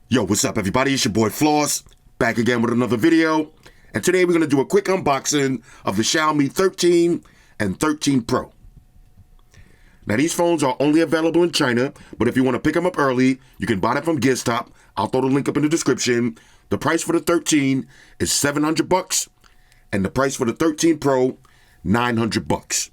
Yo, what's up everybody? It's your boy Floss, back again with another video. And today we're going to do a quick unboxing of the Xiaomi 13 and 13 Pro. Now these phones are only available in China, but if you want to pick them up early, you can buy them from Giztop. I'll throw the link up in the description. The price for the 13 is $700, and the price for the 13 Pro, $900.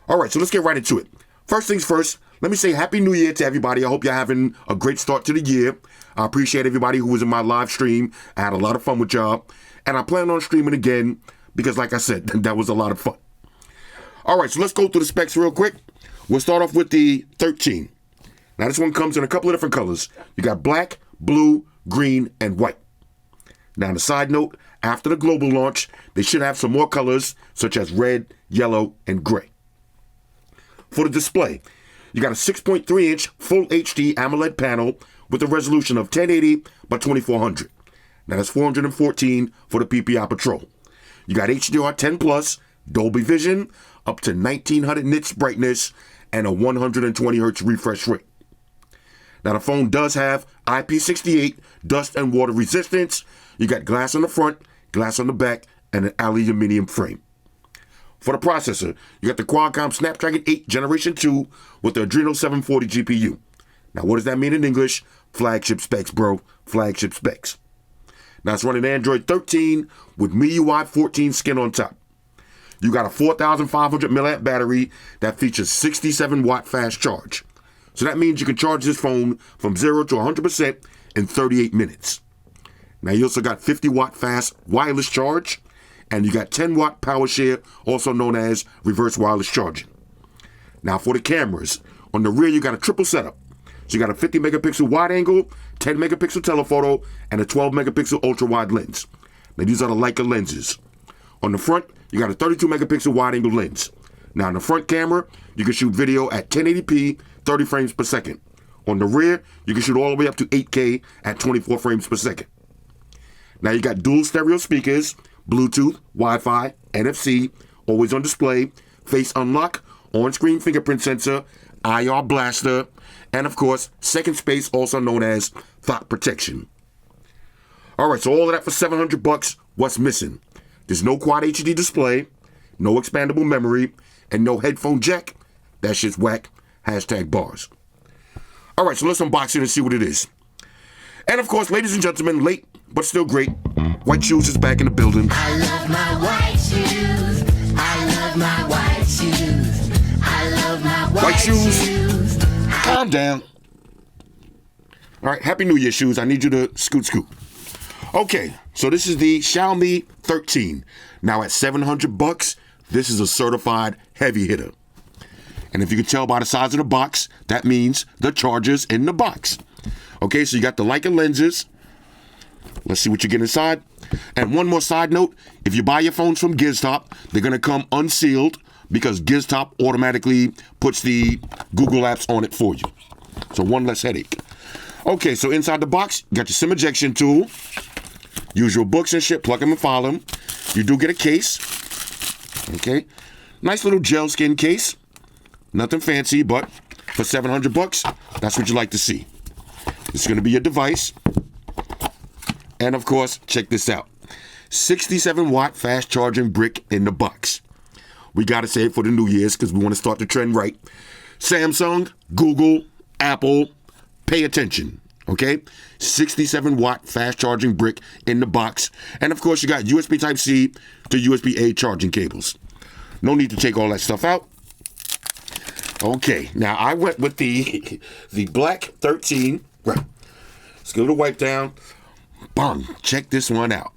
All right, so let's get right into it. First things first, let me say Happy New Year to everybody. I hope you're having a great start to the year. I appreciate everybody who was in my live stream. I had a lot of fun with y'all. And I plan on streaming again because, like I said, that was a lot of fun. All right, so let's go through the specs real quick. We'll start off with the 13. Now, this one comes in a couple of different colors. You got black, blue, green, and white. Now, on a side note, after the global launch, they should have some more colors, such as red, yellow, and gray. For the display, you got a 6.3-inch Full HD AMOLED panel with a resolution of 1080 by 2400. Now that's 414 for the PPI Patrol. You got HDR10 Plus, Dolby Vision, up to 1900 nits brightness, and a 120 Hz refresh rate. Now the phone does have IP68 dust and water resistance. You got glass on the front, glass on the back, and an aluminum frame. For the processor, you got the Qualcomm Snapdragon 8 Generation 2 with the Adreno 740 GPU. Now, what does that mean in English? Flagship specs, bro. Flagship specs. Now, it's running Android 13 with MIUI 14 skin on top. You got a 4,500 milliamp battery that features 67 watt fast charge. So that means you can charge this phone from 0 to 100% in 38 minutes. Now, you also got 50 watt fast wireless charge. And you got 10 watt power share, also known as reverse wireless charging. Now for the cameras, on the rear you got a triple setup. So you got a 50 megapixel wide angle, 10 megapixel telephoto, and a 12 megapixel ultra wide lens. Now these are the Leica lenses. On the front, you got a 32 megapixel wide angle lens. Now in the front camera, you can shoot video at 1080p, 30 frames per second. On the rear, you can shoot all the way up to 8K at 24 frames per second. Now you got dual stereo speakers, Bluetooth, Wi-Fi, NFC, always on display, face unlock, on-screen fingerprint sensor, IR blaster, and of course, second space, also known as thought protection. All right, so all of that for $700. What's missing? There's no Quad HD display, no expandable memory, and no headphone jack. That shit's whack. Hashtag bars. All right, so let's unbox it and see what it is. And of course, ladies and gentlemen, late but still great, White Shoes is back in the building. I love my white shoes. I love my white shoes. I love my white shoes. Calm down. All right, Happy New Year, Shoes. I need you to scoot. Okay, so this is the Xiaomi 13. Now at $700, this is a certified heavy hitter. And if you can tell by the size of the box, that means the charger's in the box. Okay, so you got the Leica lenses. Let's see what you get inside. And one more side note, if you buy your phones from Giztop, they're going to come unsealed because Giztop automatically puts the Google apps on it for you. So one less headache. Okay, so inside the box, you got your SIM ejection tool. Use your books and shit, plug them and file them. You do get a case. Okay, nice little gel skin case. Nothing fancy, but for $700, that's what you like to see. It's going to be your device. And of course, check this out. 67 watt fast charging brick in the box. We got to say it for the New Year's because we want to start the trend right. Samsung, Google, Apple, pay attention. Okay? 67 watt fast charging brick in the box. And of course, you got USB Type-C to USB-A charging cables. No need to take all that stuff out. Okay, now I went with the black 13. Right. Let's get a little wipe down. Bang, check this one out.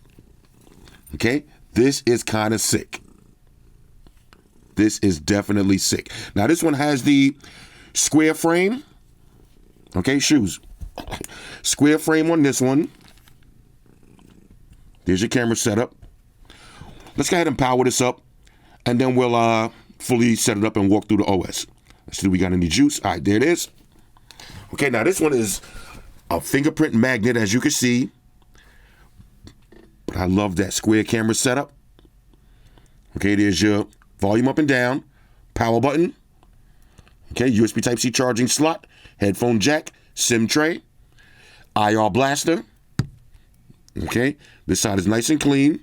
Okay, this is kind of sick. This is definitely sick. Now this one has the square frame. Okay, Shoes. Square frame on this one. There's your camera setup. Let's go ahead and power this up, and then we'll fully set it up and walk through the OS. Let's see if we got any juice. All right, there it is. Okay, now this one is a fingerprint magnet, as you can see. But I love that square camera setup. Okay, there's your volume up and down, power button. Okay, USB Type-C charging slot, headphone jack, SIM tray. IR blaster. Okay, this side is nice and clean.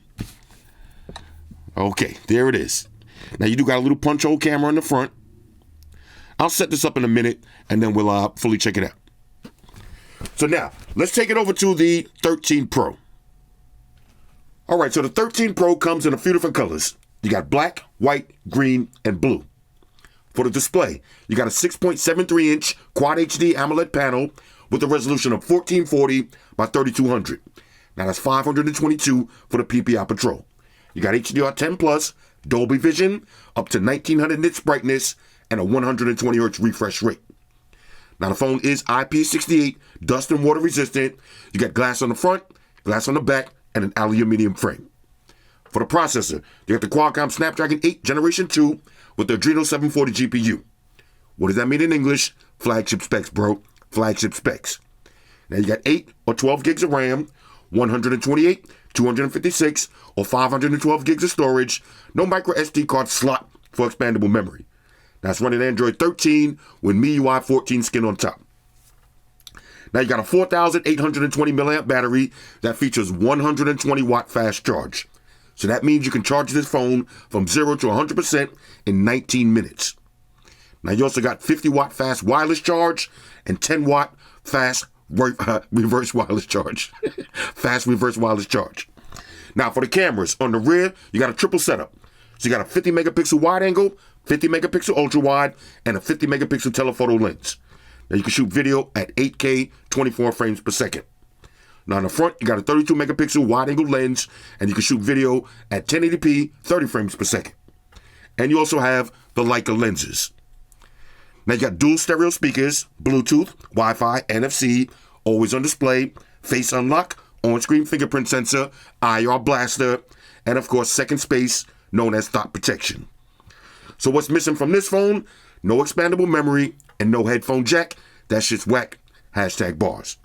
Okay, there it is. Now you do got a little punch hole camera in the front. I'll set this up in a minute and then we'll fully check it out. So now, let's take it over to the 13 Pro. All right, so the 13 Pro comes in a few different colors. You got black, white, green, and blue. For the display, you got a 6.73-inch Quad HD AMOLED panel with a resolution of 1440 by 3200. Now that's 522 for the PPI Patrol. You got HDR10 Plus, Dolby Vision, up to 1900 nits brightness, and a 120 Hz refresh rate. Now the phone is IP68, dust and water resistant. You got glass on the front, glass on the back, and an aluminum frame. For the processor, you got the Qualcomm Snapdragon 8 Generation 2 with the Adreno 740 GPU. What does that mean in English? Flagship specs, bro. Flagship specs. Now you got 8 or 12 gigs of RAM, 128, 256, or 512 gigs of storage. No micro SD card slot for expandable memory. That's running Android 13 with MIUI 14 skin on top. Now you got a 4,820 milliamp battery that features 120 watt fast charge. So that means you can charge this phone from 0 to 100% in 19 minutes. Now you also got 50 watt fast wireless charge and 10 watt fast reverse wireless charge. Fast reverse wireless charge. Now for the cameras, on the rear, you got a triple setup. So you got a 50 megapixel wide angle, 50 megapixel ultra wide, and a 50 megapixel telephoto lens. Now you can shoot video at 8K, 24 frames per second. Now on the front, you got a 32 megapixel wide angle lens, and you can shoot video at 1080p, 30 frames per second. And you also have the Leica lenses. Now you got dual stereo speakers, Bluetooth, Wi-Fi, NFC, always on display, face unlock, on-screen fingerprint sensor, IR blaster, and of course second space, known as thought protection. So what's missing from this phone? No expandable memory and no headphone jack. That shit's whack. Hashtag bars.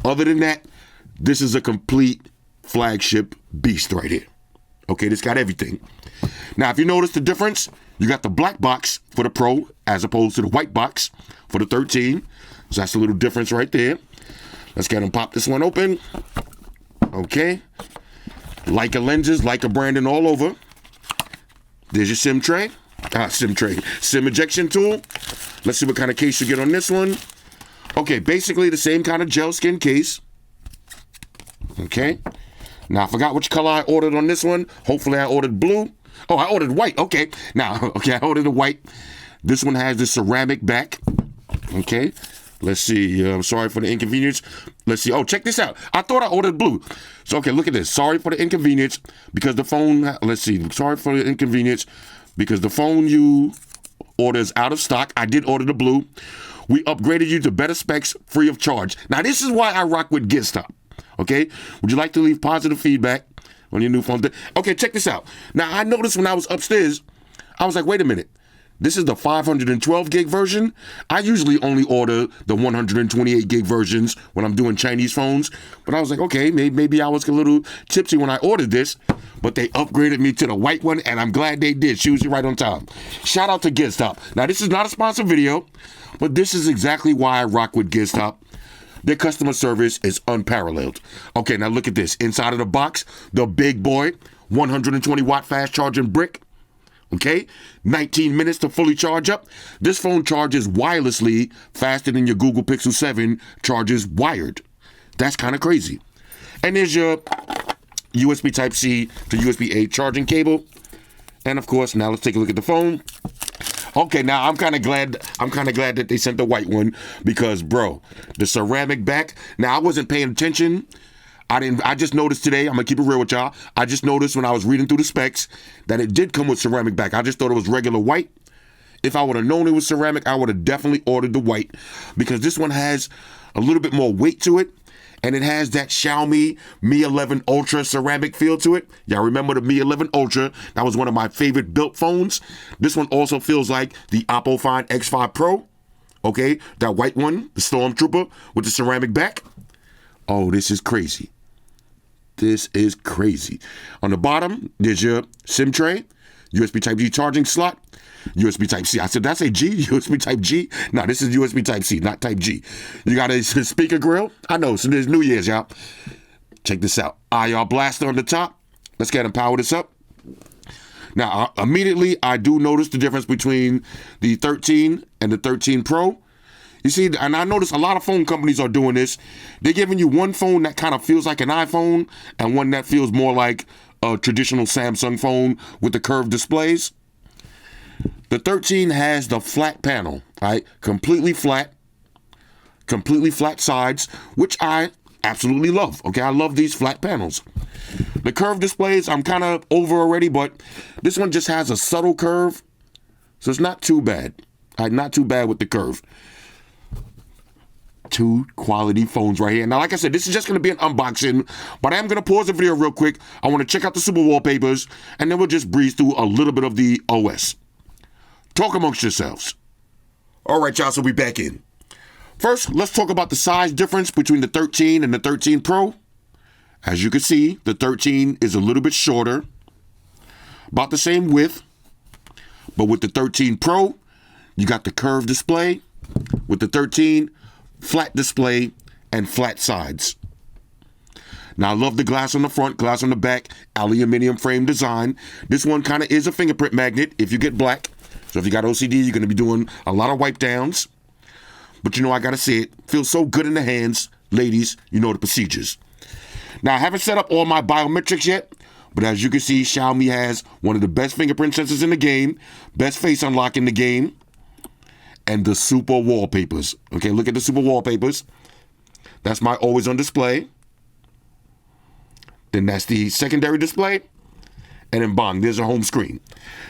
Other than that, this is a complete flagship beast right here. Okay, this got everything. Now, if you notice the difference, you got the black box for the Pro as opposed to the white box for the 13. So that's a little difference right there. Let's get them pop this one open. Okay. Leica lenses, Leica branding all over. There's your SIM tray. SIM ejection tool. Let's see what kind of case you get on this one. Okay, basically the same kind of gel skin case. Okay. Now, I forgot which color I ordered on this one. Hopefully, I ordered blue. Oh, I ordered white. Okay. Now, I ordered the white. This one has the ceramic back. Okay. Let's see. I'm sorry for the inconvenience. Let's see. Oh, check this out. I thought I ordered blue. So, okay, look at this. Sorry for the inconvenience because the phone, let's see. Sorry for the inconvenience because the phone you order is out of stock. I did order the blue. We upgraded you to better specs free of charge. Now, this is why I rock with GitStop. Okay? Would you like to leave positive feedback on your new phone? Okay, check this out. Now, I noticed when I was upstairs, I was like, wait a minute. This is the 512 gig version. I usually only order the 128 gig versions when I'm doing Chinese phones. But I was like, okay, maybe I was a little tipsy when I ordered this. But they upgraded me to the white one, and I'm glad they did. She was right on time. Shout out to GitStop. Now, this is not a sponsored video, but this is exactly why I rock with GitStop. Their customer service is unparalleled. Okay, now look at this. Inside of the box, the big boy, 120 watt fast charging brick. Okay, 19 minutes to fully charge up. This phone charges wirelessly faster than your Google Pixel 7 charges wired. That's kind of crazy. And there's your USB Type-C to USB-A charging cable. And of course, now let's take a look at the phone. Okay, now I'm kind of glad that they sent the white one because, bro, the ceramic back. Now I wasn't paying attention. I just noticed today, I'm gonna keep it real with y'all. I just noticed when I was reading through the specs that it did come with ceramic back. I just thought it was regular white. If I would have known it was ceramic, I would have definitely ordered the white because this one has a little bit more weight to it. And it has that Xiaomi Mi 11 Ultra ceramic feel to it. Y'all remember the Mi 11 Ultra? That was one of my favorite built phones. This one also feels like the Oppo Find X5 Pro. Okay, that white one, the Stormtrooper with the ceramic back. Oh, this is crazy. This is crazy. On the bottom, there's your SIM tray. USB Type-G charging slot, USB Type-C. I said, did I say G? USB Type-G? No, this is USB Type-C, not Type-G. You got a speaker grill. I know, so there's New Year's, y'all. Check this out. IR blaster on the top. Let's get and power this up. Now, immediately, I do notice the difference between the 13 and the 13 Pro. You see, and I notice a lot of phone companies are doing this. They're giving you one phone that kind of feels like an iPhone and one that feels more like a traditional Samsung phone with the curved displays. The 13 has the flat panel, right? Completely flat sides, which I absolutely love. Okay, I love these flat panels. The curved displays, I'm kind of over already, but this one just has a subtle curve, so it's not too bad. Not too bad with the curve. Two quality phones right here. Now, like I said, this is just going to be an unboxing, but I am going to pause the video real quick. I want to check out the super wallpapers, and then we'll just breeze through a little bit of the OS. Talk amongst yourselves. All right, y'all, so we back in. First, let's talk about the size difference between the 13 and the 13 Pro. As you can see, the 13 is a little bit shorter, about the same width, but with the 13 Pro, you got the curved display. With the 13, flat display and flat sides. Now, I love the glass on the front, glass on the back, aluminum frame design. This one kind of is a fingerprint magnet if you get black. So if you got OCD, you're going to be doing a lot of wipe downs. But you know, I got to say it feels so good in the hands. Ladies, you know the procedures. Now, I haven't set up all my biometrics yet, but as you can see, Xiaomi has one of the best fingerprint sensors in the game, best face unlock in the game, and the super wallpapers. Okay, look at the super wallpapers. That's my always on display. Then that's the secondary display. And then bang, there's a home screen.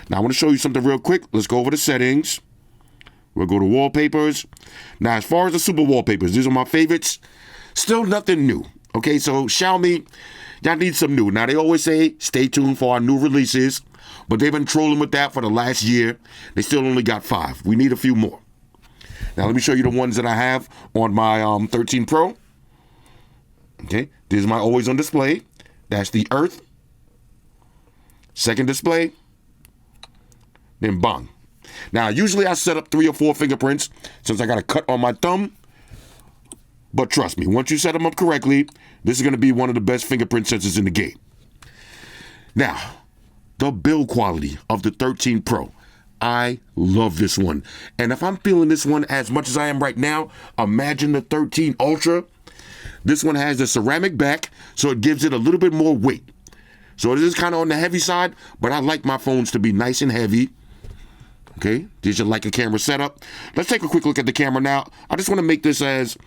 Now I want to show you something real quick. Let's go over the settings. We'll go to wallpapers. Now, as far as the super wallpapers, these are my favorites. Still nothing new. Okay, so Xiaomi, y'all need some new. Now, they always say, stay tuned for our new releases, but they've been trolling with that for the last year. They still only got 5. We need a few more. Now, let me show you the ones that I have on my 13 Pro. Okay, this is my always on display. That's the Earth. Second display. Then bang. Now, usually I set up 3 or 4 fingerprints since I got a cut on my thumb. But trust me, once you set them up correctly, this is going to be one of the best fingerprint sensors in the game. Now, the build quality of the 13 Pro. I love this one. And if I'm feeling this one as much as I am right now, imagine the 13 Ultra. This one has the ceramic back, so it gives it a little bit more weight. So it is kind of on the heavy side, but I like my phones to be nice and heavy. Okay, these are like a camera setup. Let's take a quick look at the camera now. I just want to make this as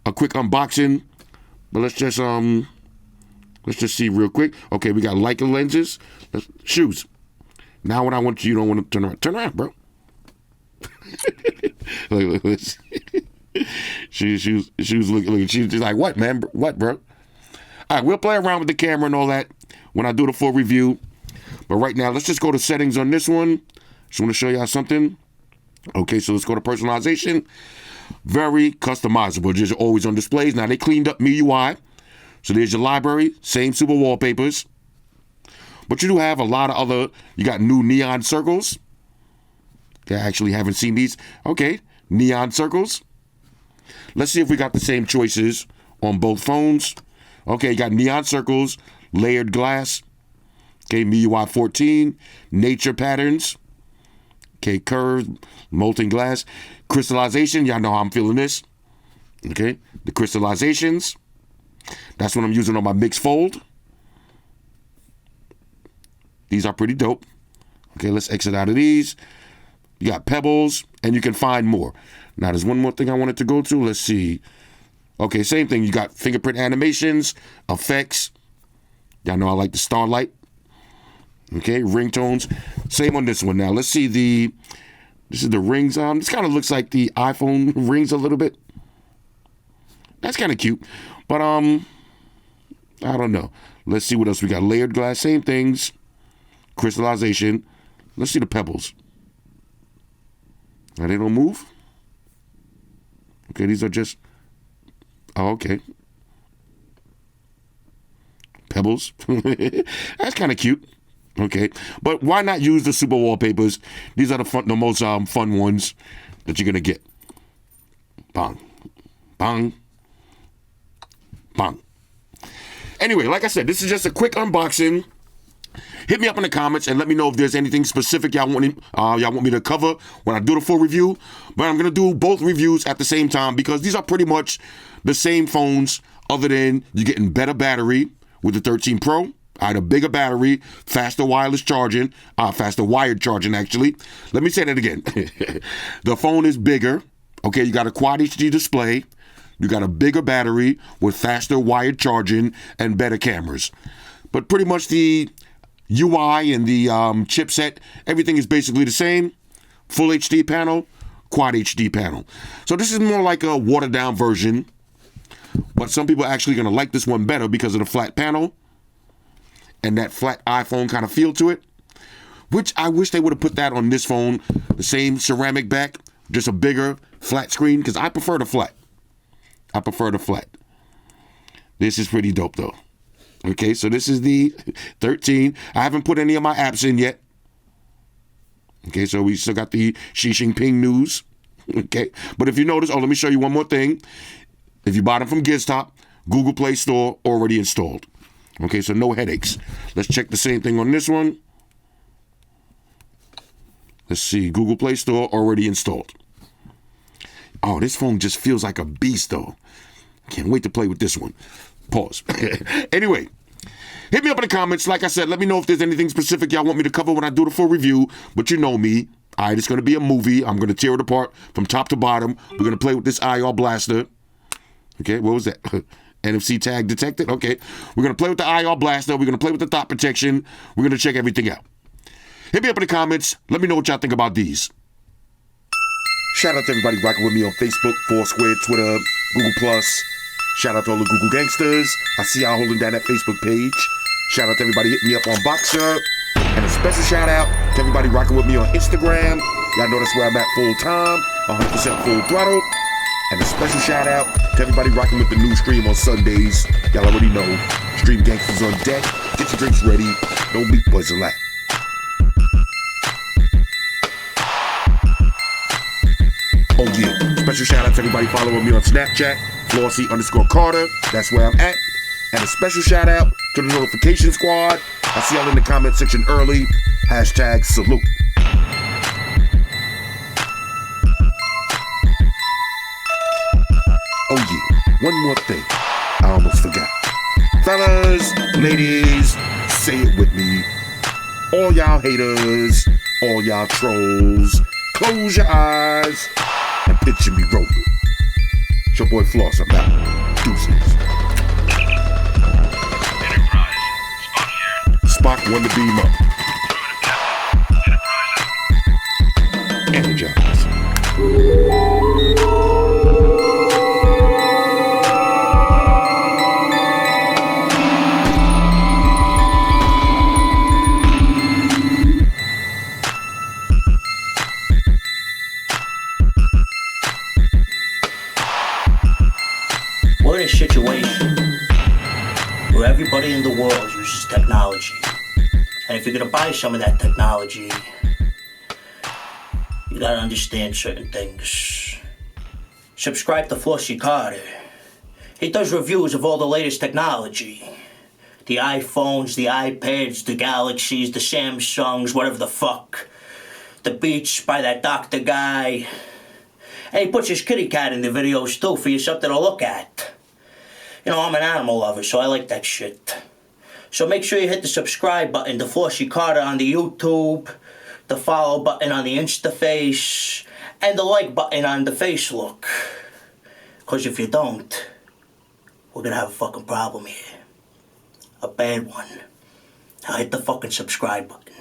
a quick unboxing, but let's just see real quick. Okay, we got Leica lenses. Shoes. Now what I want you don't want to turn around, bro. look. Shoes look. She's like, what, man? What, bro? All right, we'll play around with the camera and all that when I do the full review. But right now, let's just go to settings on this one. Just want to show y'all something. Okay, so let's go to personalization. Very customizable, just always on displays. Now, they cleaned up MIUI. So there's your library, same super wallpapers. But you do have a lot of other, you got new neon circles. I actually haven't seen these. Okay, neon circles. Let's see if we got the same choices on both phones. Okay, you got neon circles, layered glass. Okay, MIUI 14, nature patterns. Okay, curved, molten glass. Crystallization, y'all know how I'm feeling this. Okay, the crystallizations. That's what I'm using on my mixed fold. These are pretty dope. Okay, let's exit out of these. You got pebbles, and you can find more. Now, there's one more thing I wanted to go to. Let's see. Okay, same thing. You got fingerprint animations, effects. Y'all know I like the starlight. Okay, ringtones. Same on this one. Now, let's see this is the rings. This kind of looks like the iPhone rings a little bit. That's kind of cute. But, I don't know. Let's see what else we got. Layered glass, same things. Crystallization. Let's see the pebbles. Now, they don't move. Okay, these are just, oh, okay. Pebbles. That's kind of cute. Okay, but why not use the super wallpapers? These are the most fun ones that you're gonna get. Bang, bang, bang. Anyway, like I said, this is just a quick unboxing. Hit me up in the comments and let me know if there's anything specific y'all want me to cover when I do the full review. But I'm gonna do both reviews at the same time because these are pretty much the same phones, other than you're getting better battery with the 13 Pro. I had a bigger battery, faster wireless charging, faster wired charging actually. Let me say that again. The phone is bigger. Okay, you got a Quad HD display. You got a bigger battery with faster wired charging and better cameras. But pretty much the UI and the chipset, everything is basically the same. Full HD panel, Quad HD panel. So this is more like a watered down version. But some people are actually going to like this one better because of the flat panel and that flat iPhone kind of feel to it, which I wish they would have put that on this phone, the same ceramic back, just a bigger flat screen, because I prefer the flat. I prefer the flat. This is pretty dope though. Okay, so this is the 13. I haven't put any of my apps in yet. Okay, so we still got the Xi Jinping news. Okay, but if you notice, let me show you one more thing. If you bought them from GizTop, Google Play Store already installed. Okay, so no headaches. Let's check the same thing on this one. Let's see, Google Play Store already installed. Oh, this phone just feels like a beast though. Can't wait to play with this one. Pause. Anyway, hit me up in the comments. Like I said, let me know if there's anything specific y'all want me to cover when I do the full review. But you know me. All right, it's going to be a movie. I'm going to tear it apart from top to bottom. We're going to play with this IR blaster. Okay, what was that? NFC tag detected? Okay. We're going to play with the IR blaster. We're going to play with the thought protection. We're going to check everything out. Hit me up in the comments. Let me know what y'all think about these. Shout out to everybody rocking with me on Facebook, Foursquare, Twitter, Google+. Shout out to all the Google gangsters. I see y'all holding down that Facebook page. Shout out to everybody hitting me up on Boxer. And a special shout out to everybody rocking with me on Instagram. Y'all know that's where I'm at full time, 100% full throttle. And a special shout out to everybody rocking with the new stream on Sundays. Y'all already know. Stream gangsters on deck. Get your drinks ready. Don't be buzzing like. Oh yeah. Special shout out to everybody following me on Snapchat. Flossy_Carter. That's where I'm at. And a special shout out to the notification squad. I see y'all in the comment section early. Hashtag salute. Oh yeah, one more thing. I almost forgot. Fellas, ladies, say it with me. All y'all haters, all y'all trolls, close your eyes and picture me rolling. It's your boy Floss, I'm out. Deuces. Spock won the beam up. Energize. We're in a situation where everybody in the world uses technology. And if you're gonna buy some of that technology, you gotta understand certain things. Subscribe to Flossy Carter. He does reviews of all the latest technology. The iPhones, the iPads, the Galaxies, the Samsungs, whatever the fuck. The Beats by that doctor guy. And he puts his kitty cat in the videos too for you something to look at. You know, I'm an animal lover, so I like that shit. So make sure you hit the subscribe button, the Flossy Carter on the YouTube, the follow button on the Instaface, and the like button on the Facelook. Because if you don't, we're gonna have a fucking problem here. A bad one. Now hit the fucking subscribe button.